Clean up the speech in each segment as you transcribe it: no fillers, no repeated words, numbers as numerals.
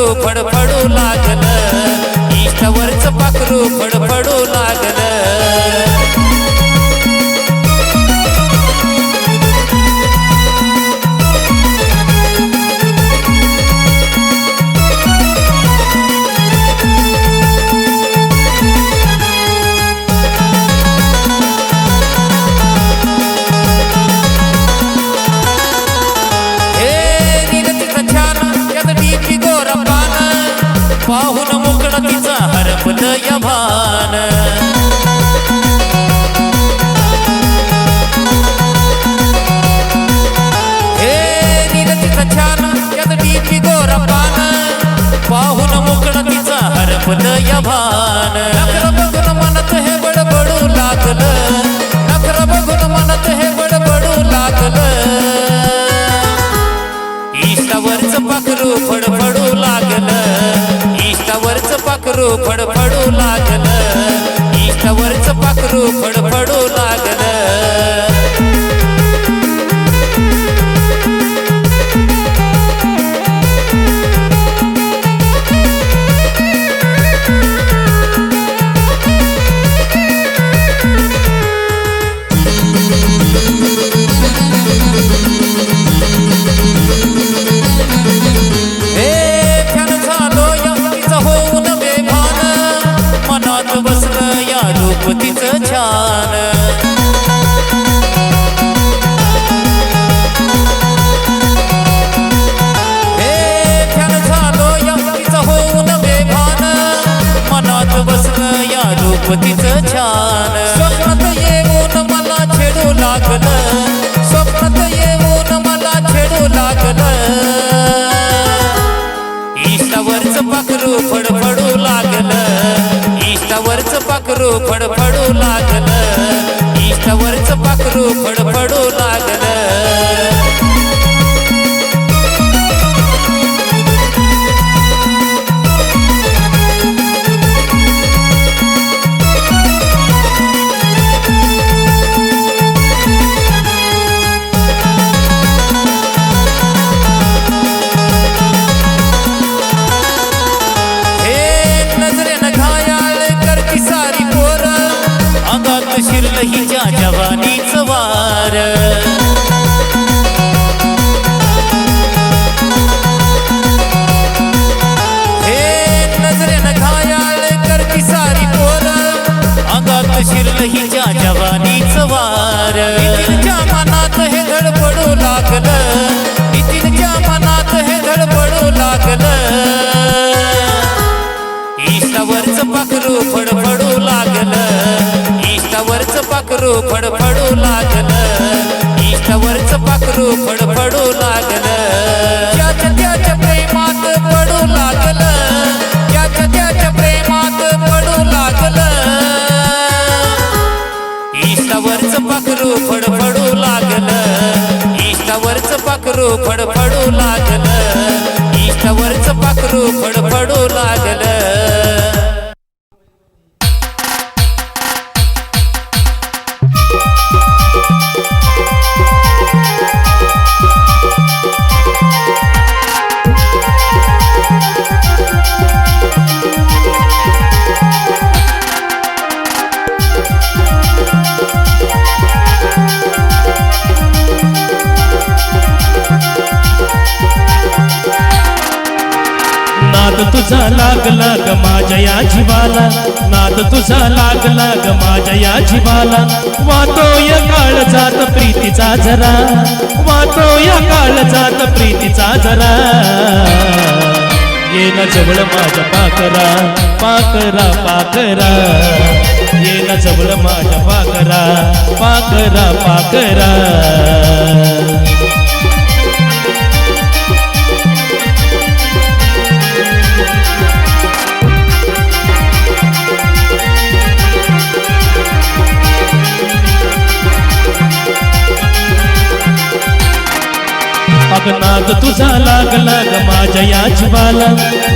पाखरू फडफडू लागलं, इष्टावरच पाखरू फडफडू लागलं. पाहून मुकण तिचा हरपलं या भान. हे निगतीचं छान यात डीपी गोरा पान, पाहून मुकण तिचा हरपलं या भान. नखर बघून मनात हे बडबडू लागलं, नखर बघून मनात हे बडबडू लागलं. इष्टावरच पाखरू फडफडू लागलं, इष्टावरच पाखरू फडफडू लागलं, इष्टावरच पाखरू फडफडू लागलं. तिचं छान हे फॅन झालो या तिचं होऊन बेभान, मनात बसलं या रूपतीचं छान. स्वप्नात येऊन मला छेडू लागलं, स्वप्नात येऊन मला छेडू लागलं. इष्टावरच पाखरू फडफडू लागलं, इष्टावरच पाखरू फडफडू लागलं, इष्टावरच पाखरू फडफडू लागलं. शिरलं हिच्या जवानीचं वार. हे नजरेनं घायाळ करती सारी पोर, अंगात शिरलं हिच्या जवानीचं वार. नितीनच्या मनात हे धडपडू लागलं, नितीनच्या मनात हे धडपडू लागलं. इष्टावरच पाखरू फडफडू लागलं, इष्टावरच पाखरू फडफडू लागलं, इष्टावरच पाखरू फडफडू लागलं. ज्याच्या त्याच्या प्रेमात पडू लागलं, ज्याच्या त्याच्या प्रेमात पडू लागलं. इष्टावरच पाखरू फडफडू लागलं, इष्टावरच पाखरू फडफडू लागलं, इष्टावरच पाखरू फडफडू लागलं. नाद तुझा लागला ग माझ्या या जीवाला, नाद तुझा लागला ग माझ्या या जीवाला. वाटो या काळ जात प्रीतीचा झरा, वाटो या काळ जात प्रीतीचा झरा. ये न जवळ माझ्या पाकरा, पाकरा पाकरा. ये न जवळ माझ्या पाकरा, पाकरा पाकरा. नाद तुझा लागला ग माझ्या या जीवाला,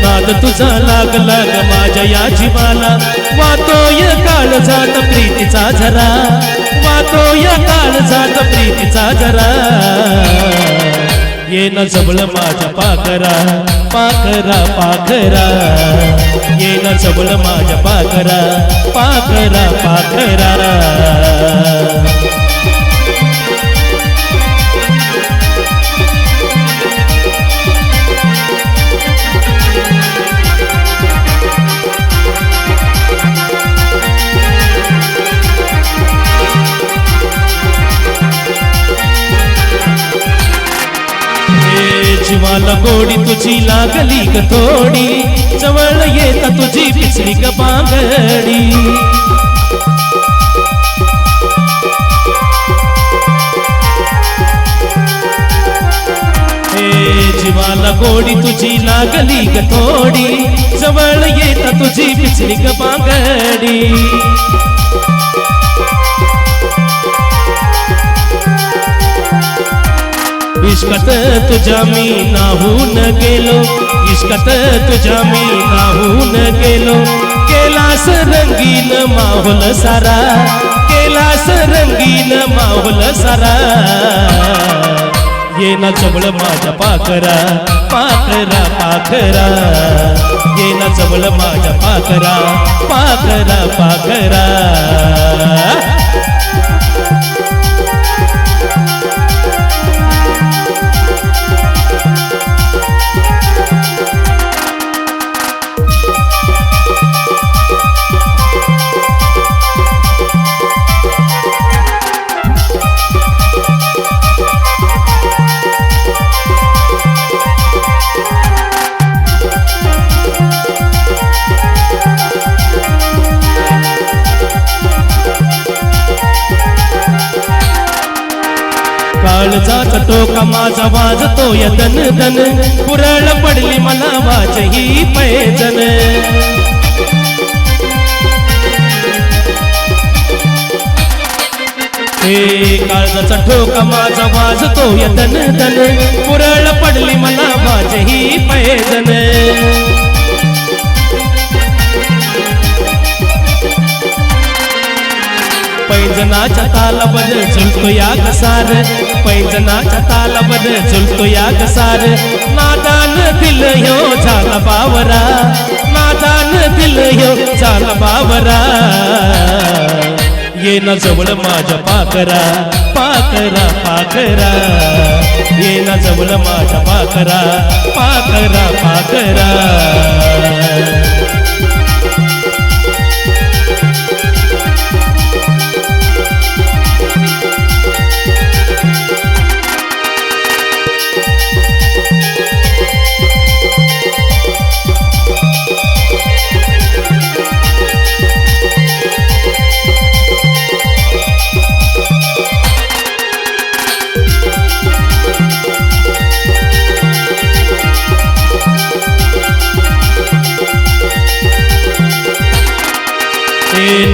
नाद तुझा लागला ग माझ्या या जीवाला. वाटो या काळ जात प्रीतीचा झरा, वाटो या काळ जात प्रीतीचा झरा. ये न जमलं माझ्या पाखरा पाखरा पाखरा ये न जमलं माझ्या पाखरा पाखरा पाखरा जीवाला गोडी तुझी लागली ग थोडी जवळ येता तुझी पिचली ग बांगडी जीवाला गोडी तुझी लागली ग थोडी जवळ येता तुझी पिचली ग बांगडी इश्कात तुझ्या मी नाहून गेलो इश्कात तुझ्या मी नाहून गेलो केलास रंगीन माहोल सारा केलास रंगीन माहोल सारा ये ना जमलं माझ्या पाखरा पाखरा पाखरा ये ना जमलं माझ्या पाखरा पाखरा पाखरा काळजाचा टोका माझा वाजतोय दन दन पुरळ पडली मला वाज ही पैजन हे काळजाचा ठोका माझा वाजतोय दन दन पुरळ पडली मला वाज ही पैजन पैंजनाच्या तालावर झुलतो या कसार पैंजनाच्या तालावर झुलतो या कसार नादान दिल ह्यो झाला बावरा नादान दिल ह्यो झाला बावरा ये ना जवळ माझ्या पाखरा पाखरा पाखरा ये ना जवळ माझ्या पाखरा पाखरा पाखरा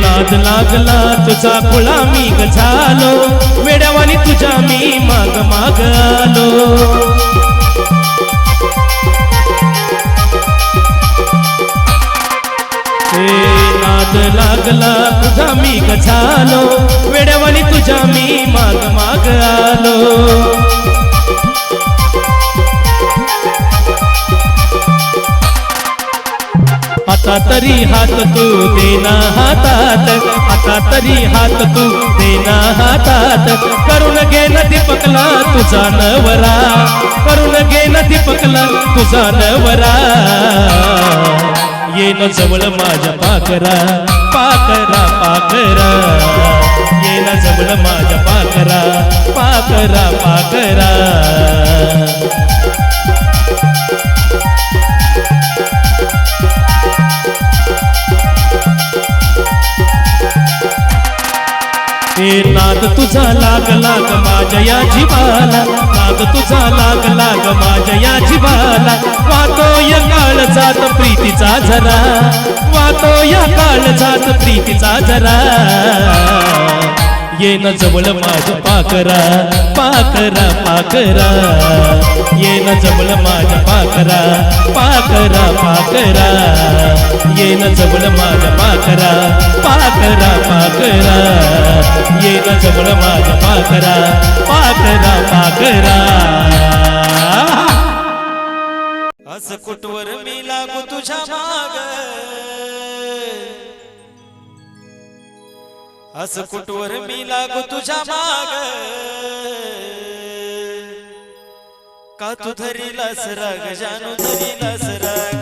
नाद लागला तुझा खुळा मी ग झालो वेड्यावानी तुझ्या मी माग माग आलो नाद लागला तुझा मी ग झालो वेड्यावानी तुझ्या मी माग माग आलो आता तरी हात तू देना हातात आता तरी हात तू देना हातात करून घे न दीपकला तुझा नवरा करून घे न दीपकला तुझा नवरा ये न जवळ माझ्या पाखरा पाखरा पाखरा ये न जवळ माझ्या पाखरा पाखरा पाखरा नाद तुझा लाग लाग माझ्या या जीवाला नाद तुझा लाग लाग माझ्या या जीवाला वातो या काळ जात प्रीतीचा झरा वातो या काळ जात प्रीतीचा झरा ये न जवळ माझ्या पाखरा पाखरा पाखरा ये न जवळ माझ्या पाखरा पाखरा पाखरा ये न जवळ माझ्या पाखरा पाखरा पाखरा ये न जवळ माझ्या पाखरा पाखरा पाखरा असं कुठवर मी लागू तुझ्या माग असं कुठवर मी लागू तुझ्या माग का तू धरीलास राग जानू धरीलास राग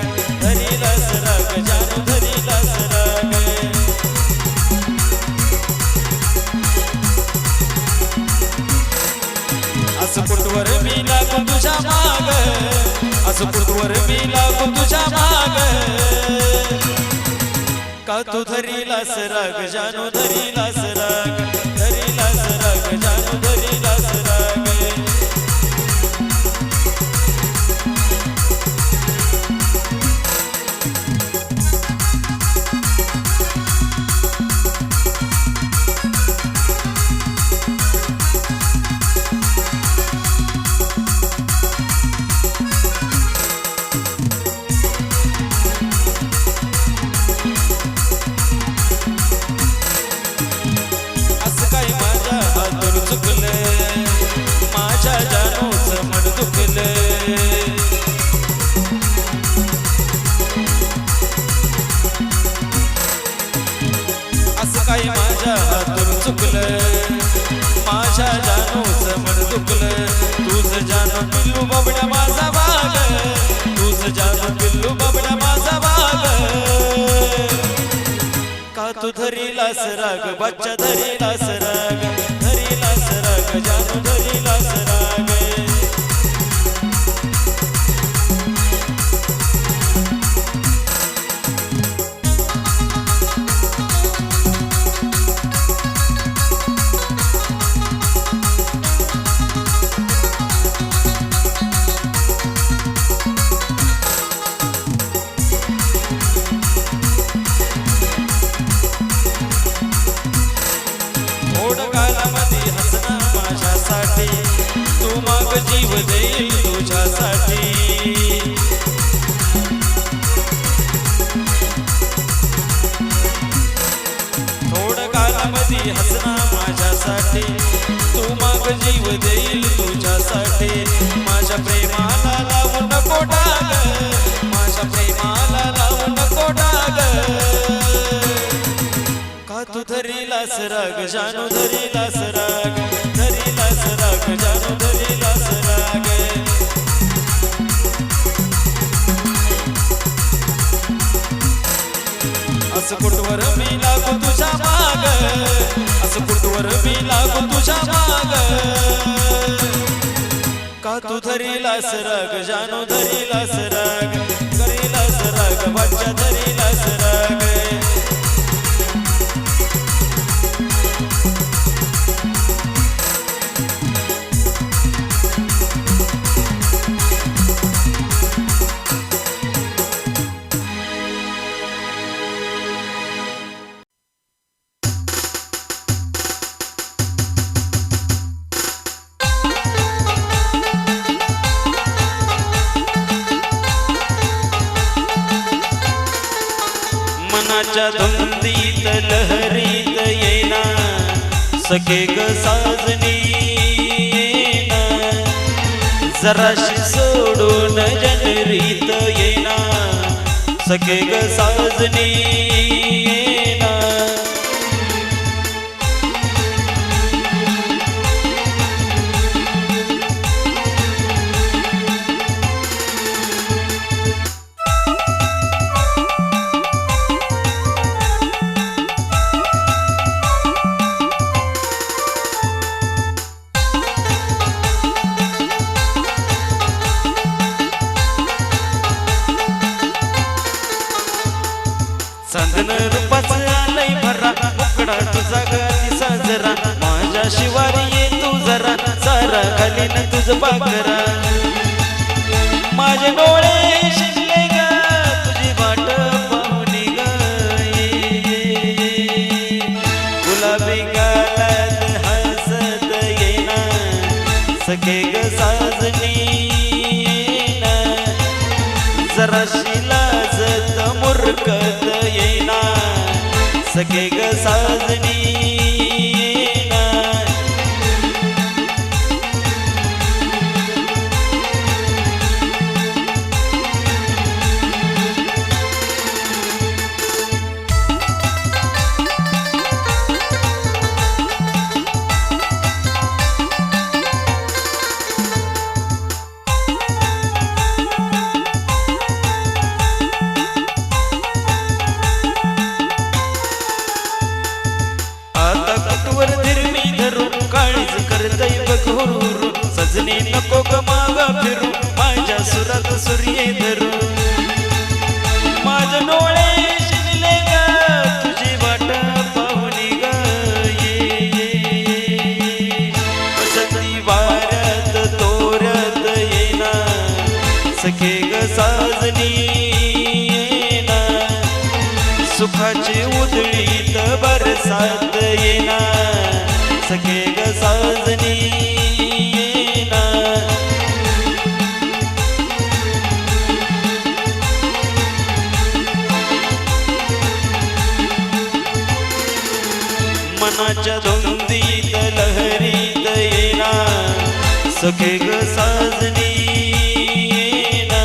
जानू धरीलास राग असं कुठवर मी लागू तुझ्या माग असं कुठवर मी लागू तुझ्या माग का तू धरीलास राग जानू धरीलास राग जानू धरीलास राग माझ्या जानूचं मन दुखलं असं काही माझ्या हातून चुकलं माझ्या जानूचं मन दुखलं तुझं जानू पिल्लू बाबड्या माझा बाग तुझं जानू पिल्लू बाबड्या माझा बाग का तू धरीलास राग बच्चा धरीलास राग जानू धरीलास राग तू माग जीव देईल तुझ्यासाठी थोडं कालामध्ये हसना माझ्यासाठी तू माग जीव देईल तुझ्यासाठी माझ्या प्रेमाला लावू नको डाग माझ्या प्रेमाला लावू नको डाग का तू धरीलास राग जानू धरीलास राग जानू धरीलास राग असं कुठवर मी लागू तुझ्या माग असं कुठवर मी लागू तुझ्या माग का तू धरीलास राग जानू धरीलास राग बच्चा धरीलास राग मनाच्या धुंदीत लहरीत येना सखे ग साजनी येना जराशी सोडून जनरीत येना सखे ग साजनी येना चांदन रूपाचं आलंय भरा मुकडा तुझा गाती साजरा माझ्या शिवारी ये तू जरा सारा खाली न तुझ पाकरा माझे डोळे शिरले ग तुझी वाट पाहुनी ग गुलाबी गालात हसत येना सखे ग साजनी येना जराशी लाजत मुरकत येना सखे ग साजनी येना सजनी नको ग माग फिरू माझ्या सुरात सूर्ये धरू माझे डोळे शिरले ग तुझी वाट पाहुनी ग ये वसंती वाऱ्यात तोरत येना सखे ग साजनी येना सुखाची उधळीत बरसात येना सखे ग साजनी येना मनाच्या धुंदीत लहरीत येना सखे ग साजनी येना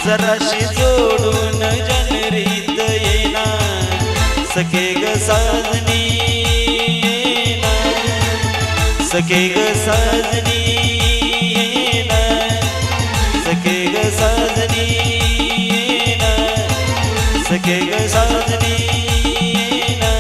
जराशी जोडून जनरीत येना सखे ग साजनी येना सखे ग साजनी येना सखे ग साजनी येना सखे ग साजनी येना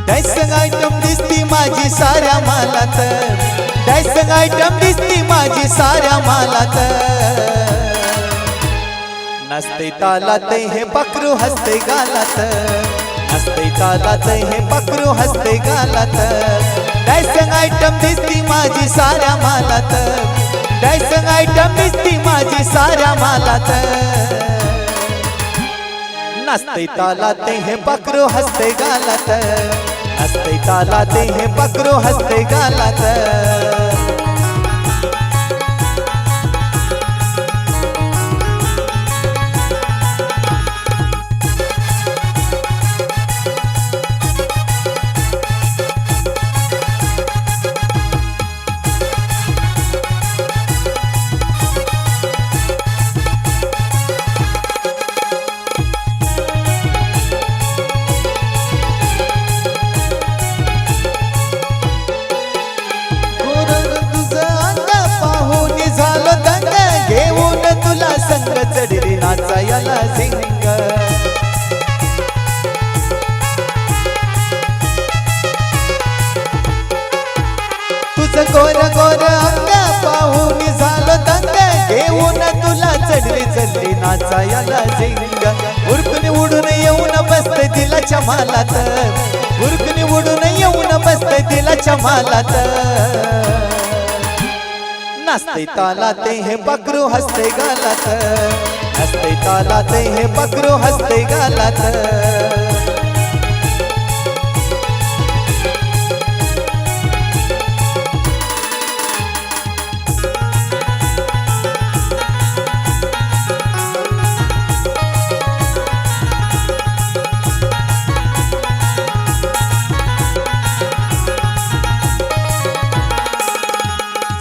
डायसंग आयटम दिसती माझी साऱ्या मालात डायसंग आयटम दिसती माझी साऱ्या मालात नसते तालात हे पकरू हसते गालात नसते तालात हे पकरू हसते गालात डायसंग आयटम दिसती माझी साऱ्या मालात डायसंग आयटम दिसती माझी साऱ्या मालात नसते तालात हे पकरू हसते गालात हसते तालात हे पकरू हसते गालात संग चढली नाचायला झिंग तुझं गोर गोर अंग पाहून झालं दंग घेऊन तुला चढली नाचायला झिंग उरकून उडून येऊन बसते दिलाच्या मालात उरकून उडून येऊन बसते दिलाच्या मालात नसते तालात हे पकरू हसते गालात नसते तालात हे पकरू हसते गालात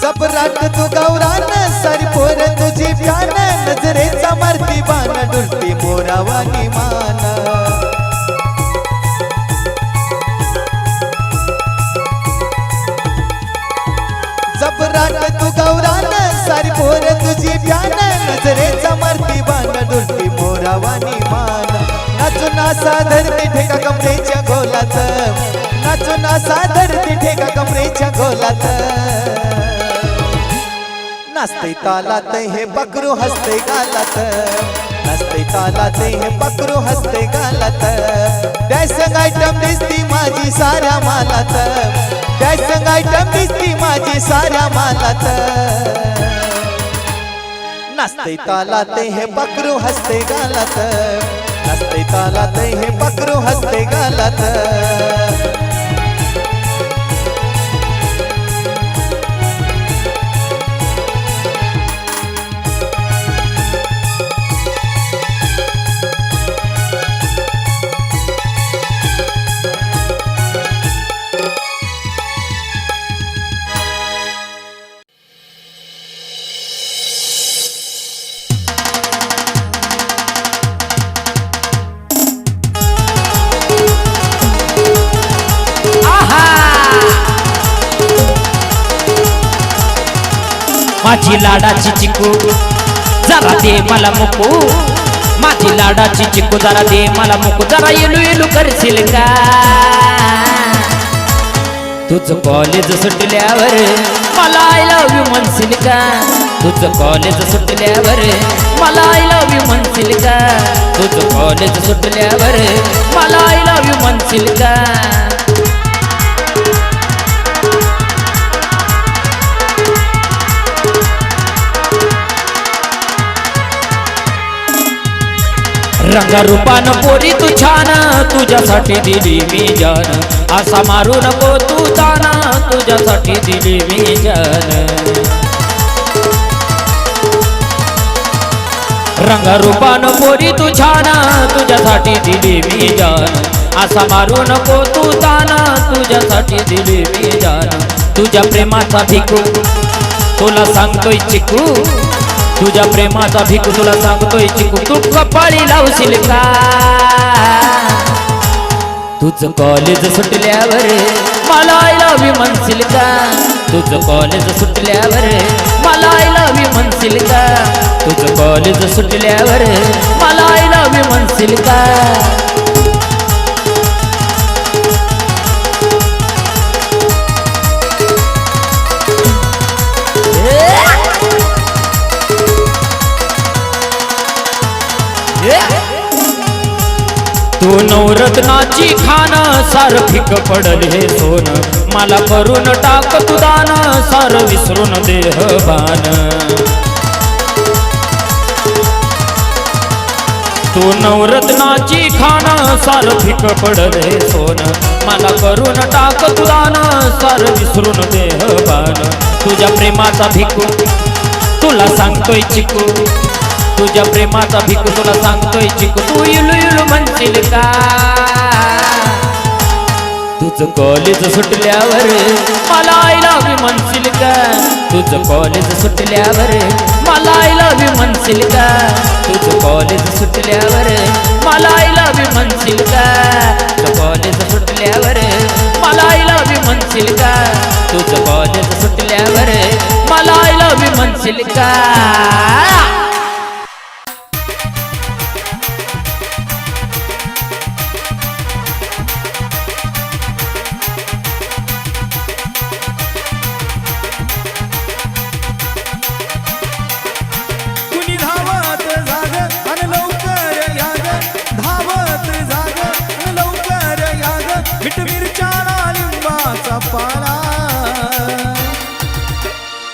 जबराट तू गौरान सारी पोर तुझी प्यान नजरेचा मारती बाण डुलती मोरावानी मान जबराट तू गौरान सारी पोर तुझी प्यान नजरेचा मारती बाण डुलती मोरावानी मान नाचू नासा धरती ठेका कमरेच्या गोलात नाचू नासा धरती ठेका कमरेच्या गोलात नसते तालात हे पकरू हसते गालात नसते तालात हे पकरू हसते गालात डायसंग आयटम दिसती माझी साऱ्या मालात डायसंग आयटम दिसती माझी साऱ्या मालात नसते तालात हे पकरू हसते गालात नसते तालात हे पकरू हसते गालात माझी लाडाची चिकू जरा दे मला मुकू, माझी लाडाची चिकू जरा दे मला मुकू, जरा येलू येलू करशील का? तुझं कॉलेज सुटल्यावर मला आय लव्ह यू म्हणशील का? तुझं कॉलेज सुटल्यावर मला आय लव्ह यू म्हणशील का? तुझं कॉलेज सुटल्यावर मला आय लव्ह यू म्हणशील का? रंगरूपानं पोरी तू छान, तुझ्यासाठी दिली मी जान, असा मारू नको तू तान, तुझ्यासाठी दिली मी जान. रंगरूपानं पोरी तू छान, तुझ्यासाठी दिली मी जान, असा मारू नको तू तान, तुझ्यासाठी दिली मी जान. तुझ्या प्रेमाचा भिकू तुला सांगतोय चिकू, तुझ्या प्रेमाचा भिकू तुला सांगतोय चिकू, तू कपाळी लावशील का? तुझं कॉलेज सुटल्यावर मला आय लव्ह यू म्हणशील का? तुझं कॉलेज सुटल्यावर मला आय लव्ह यू म्हणशील का? तुझं कॉलेज सुटल्यावर मला आय लव्ह यू म्हणशील का? तू नवरत्नाची खान, सार फिक पडल हे सोन, मला करून टाक तू दान, सार विसरून देह भान. तू नवरत्नाची खान, सार फिक पडल हे सोन, मला करून टाक तू दान, सार विसरून देह भान. तुझ्या प्रेमाचा भिकू तुला सांगतोय चिकू, तुझ्या प्रेमाचा भिकू तुला सांगतोय चिकू, तू इलू इलू म्हणशील का? तुझं कॉलेज सुटल्यावर मला आय लव्ह यू म्हणशील का? तुझं कॉलेज सुटल्यावर मला आय लव्ह यू म्हणशील का? तुझं कॉलेज सुटल्यावर मला आय लव्ह यू म्हणशील का? तुझं कॉलेज सुटल्यावर मला आय लव्ह यू म्हणशील का? तुझं कॉलेज सुटल्यावर मला आय लव्ह यू म्हणशील का?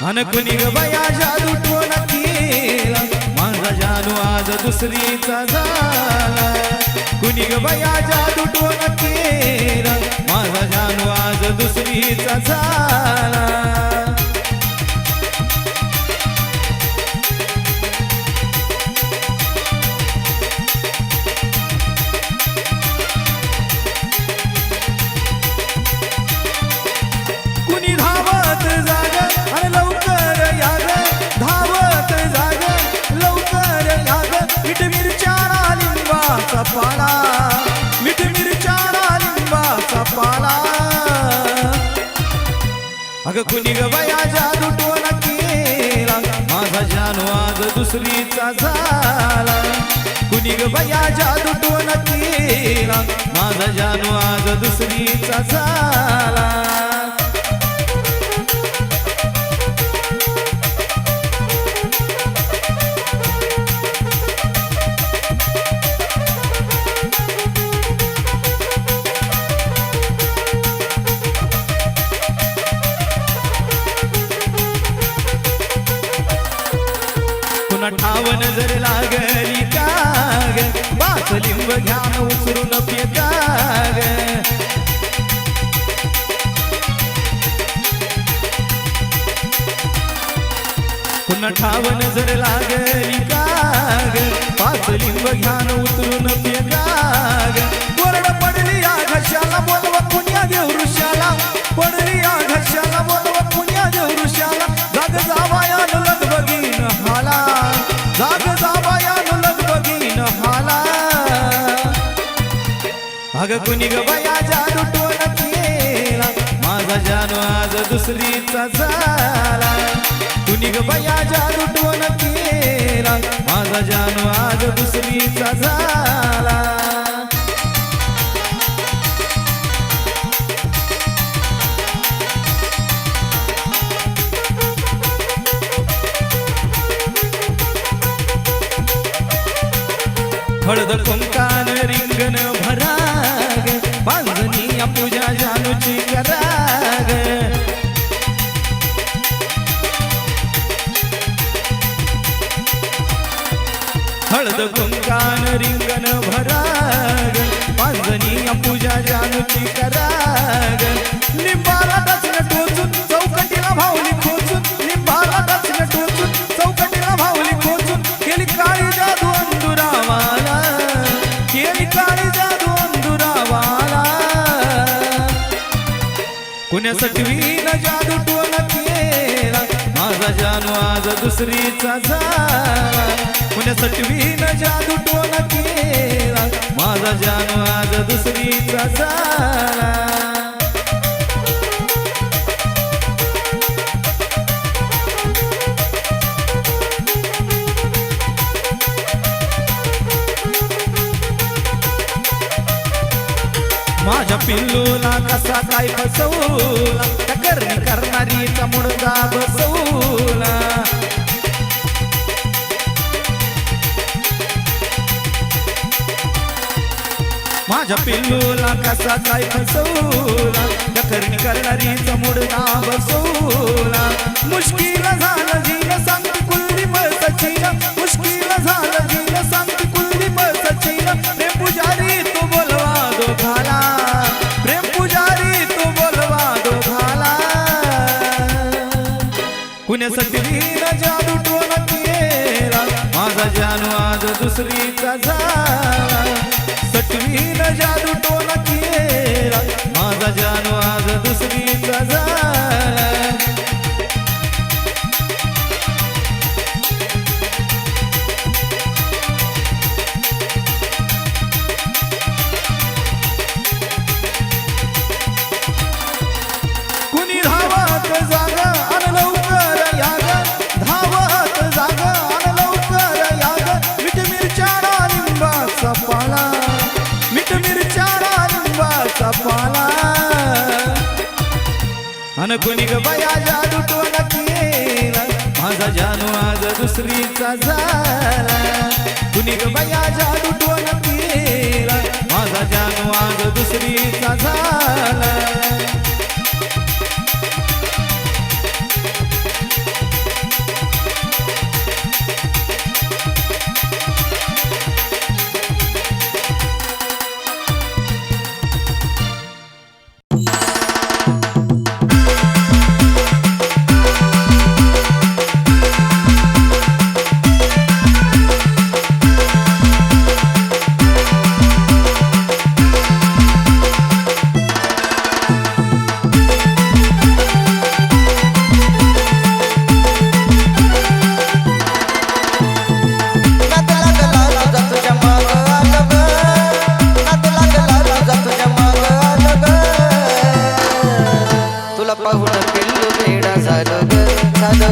अन कुणी ग बया जादू टोना केला, माझा जानू आज दुसरीचा झाला. कुणी ग बया जादू टोना केला, माझा जानू आज दुसरीचा झाला. कुणी धावत जाग आणि लवकर याग, धावत जाग लवकर याग, मीठ मिरच्या लिंबाचा पाला, मीठ मिरच्या लिंबाचा पाला. अगं कुणी ग बया जादू टोना केला, माझा जानू आज दुसरीचा झाला. कुणी ग बया जादू टोना केला, माझा जानू आज दुसरीचा झाला. ठाव नजर लागली काग, बाच लिंब घ्यान उचरून पेताग. पुन्हा ठाव नजर लागली काग, बाच लिंब घ्यान उचरून पेताग. कोरड पडली या घशाला बोलवा पुण्या देव ऋषाला, पडली या घशाला बोलवा पुण्या देव ऋषाला. जाग जावायान लग बघीन हाला, जाग जावायान लग बघीन हाला. अगं कुणी ग बया जादू टोना केला, माझा जानू आज दुसरीचा झाला. कुणी ग बया जादू टोन केला माझा जानू आज दुसरीचा झाला हळद कुंकान रिंगण भराग बांधणी पूजा जानूची कराग हळद कुंकान रिंगण भराग बांधणी पूजा जानूची कराग लिंबाला टचन टोचून चौकटीला भावली खोचून लिंबाला टचन टोचून चौकटीला भावली खोचून केली काळी जादू अंदुरावाला केली काळी जादू अंदुरावाला कुण्यासाठी न जादू टोन केला माझा जानू आज दुसरीचा झाला कुण्यासाठी न जादू टोन केला माझा जानू आज दुसरीचा झाला माझ्या पिल्लूला कसा काय फसवला त्या करणी करणारीचा मुडदा बसवला माझ्या पिल्लूला कसा काय फसवला त्या करणी करणारीचा मुडदा बसवला मुश्किल झालं जीन सांगते कुलदी सचिन मुश्किल झालं जीन सांगते कुलदी सचिन प्रेम पुजारी तू बोलवा दोघाला प्रेम पुजारी तू बोलवा दोघाला कुण्यासाठी न जादू टोन केला माझा जानू आज दुसरीचा झाला सटवीन जादू टोन केला माझा जानू आज दुसरीचा झाला कुणी धावत जाग अन लवकर याग धावत जाग अन लवकर याग मीठ मिरच्याला लिंबाचा पाला मीठ मिरच्याला लिंबाचा पाला अन कुणी ग बया जादू टोन केला माझा जानू आज दुसरीचा झाला कुणी ग बया जादू टोन केला माझा जानू आज दुसरीचा झाला झालं ग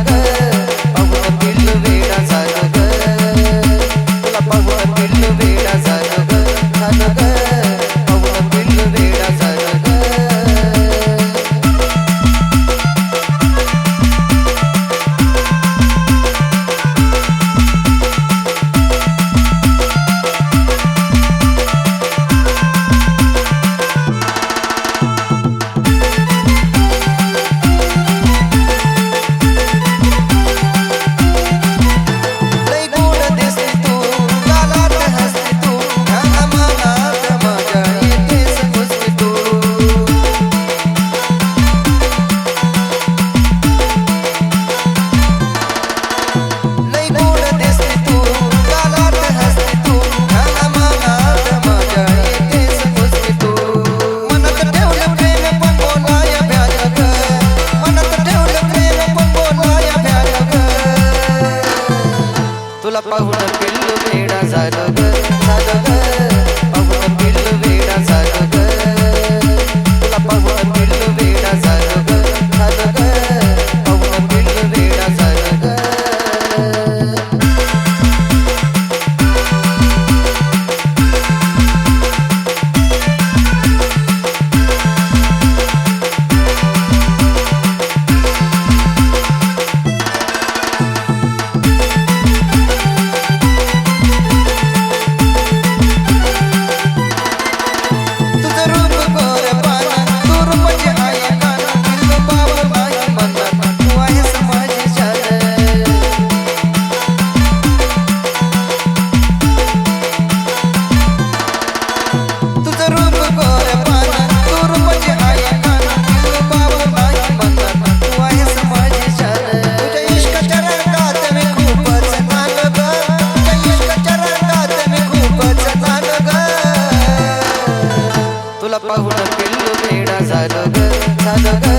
झालो ग झालो ग